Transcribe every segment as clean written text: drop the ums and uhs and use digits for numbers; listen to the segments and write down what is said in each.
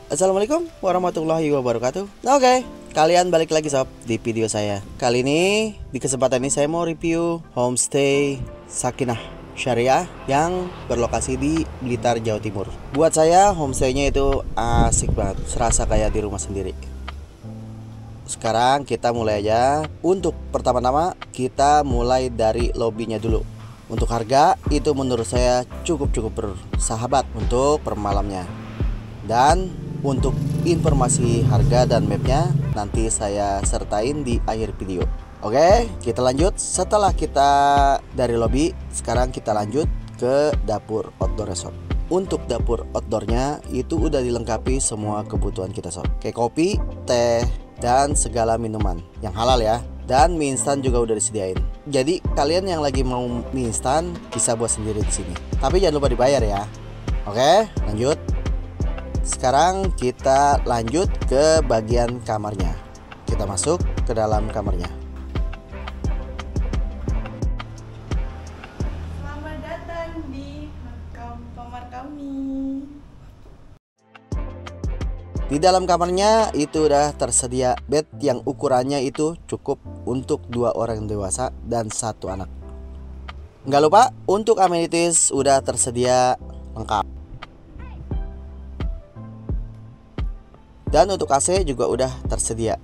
Assalamualaikum warahmatullahi wabarakatuh. Oke, kalian balik lagi sob di video saya. Kali ini di kesempatan ini saya mau review homestay Sakinah Syariah yang berlokasi di Blitar, Jawa Timur. Buat saya homestaynya itu asik banget, serasa kayak di rumah sendiri. Sekarang kita mulai aja. Untuk pertama-tama kita mulai dari lobbynya dulu. Untuk harga itu menurut saya cukup bersahabat untuk per malamnya. Dan untuk informasi harga dan mapnya nanti saya sertain di akhir video. Oke, kita lanjut. Setelah kita dari lobby, sekarang kita lanjut ke dapur outdoor resort. Untuk dapur outdoornya itu udah dilengkapi semua kebutuhan kita sob, kayak kopi, teh, dan segala minuman yang halal ya. Dan mie instan juga udah disediain. Jadi kalian yang lagi mau mie instan bisa buat sendiri di sini. Tapi jangan lupa dibayar ya. Oke, lanjut. Sekarang kita lanjut ke bagian kamarnya. Kita masuk ke dalam kamarnya. Selamat datang di kamar kami. Di dalam kamarnya itu udah tersedia bed yang ukurannya itu cukup untuk 2 orang dewasa dan 1 anak. Nggak lupa untuk amenities udah tersedia lengkap. Dan untuk AC juga udah tersedia.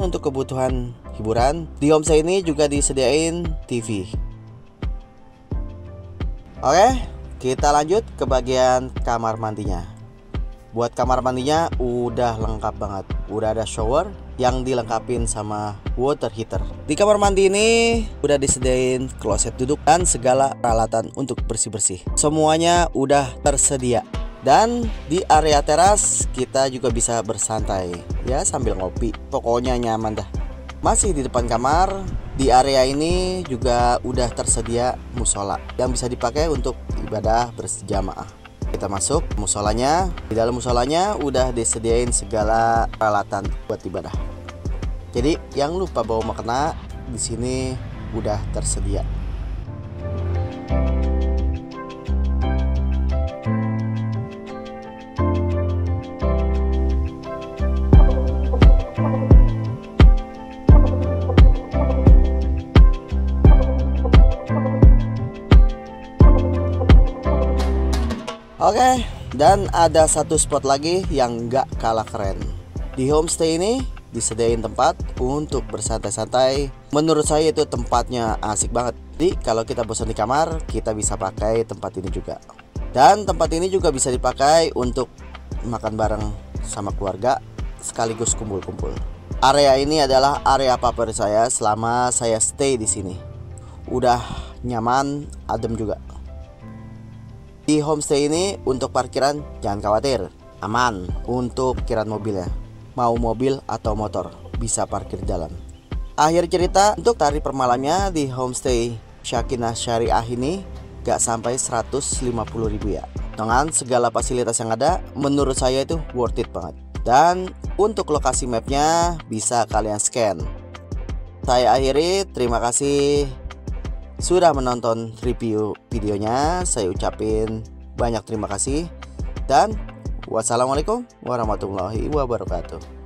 Untuk kebutuhan hiburan di homestay ini juga disediain TV. Oke, kita lanjut ke bagian kamar mandinya. Buat kamar mandinya udah lengkap banget. Udah ada shower yang dilengkapin sama water heater. Di kamar mandi ini udah disediain kloset duduk dan segala peralatan untuk bersih-bersih. Semuanya udah tersedia. Dan di area teras kita juga bisa bersantai ya sambil ngopi. Pokoknya nyaman dah. Masih di depan kamar, di area ini juga udah tersedia musola yang bisa dipakai untuk ibadah berjamaah. Kita masuk musolanya. Di dalam musolanya udah disediain segala peralatan buat ibadah. Jadi yang lupa bawa mukena di sini udah tersedia. Oke, dan ada satu spot lagi yang gak kalah keren. Di homestay ini disediain tempat untuk bersantai-santai. Menurut saya itu tempatnya asik banget. Jadi kalau kita bosan di kamar, kita bisa pakai tempat ini juga. Dan tempat ini juga bisa dipakai untuk makan bareng sama keluarga sekaligus kumpul-kumpul. Area ini adalah area favorit saya selama saya stay di sini. Udah nyaman, adem juga. Di homestay ini untuk parkiran jangan khawatir, aman untuk parkiran mobilnya. Mau mobil atau motor bisa parkir di dalam. Akhir cerita, untuk tarif per malamnya di homestay Sakinah Syariah ini gak sampai 150.000 ya. Dengan segala fasilitas yang ada, menurut saya itu worth it banget. Dan untuk lokasi mapnya bisa kalian scan. Saya akhiri, terima kasih sudah menonton review videonya. Saya ucapin banyak terima kasih dan wassalamualaikum warahmatullahi wabarakatuh.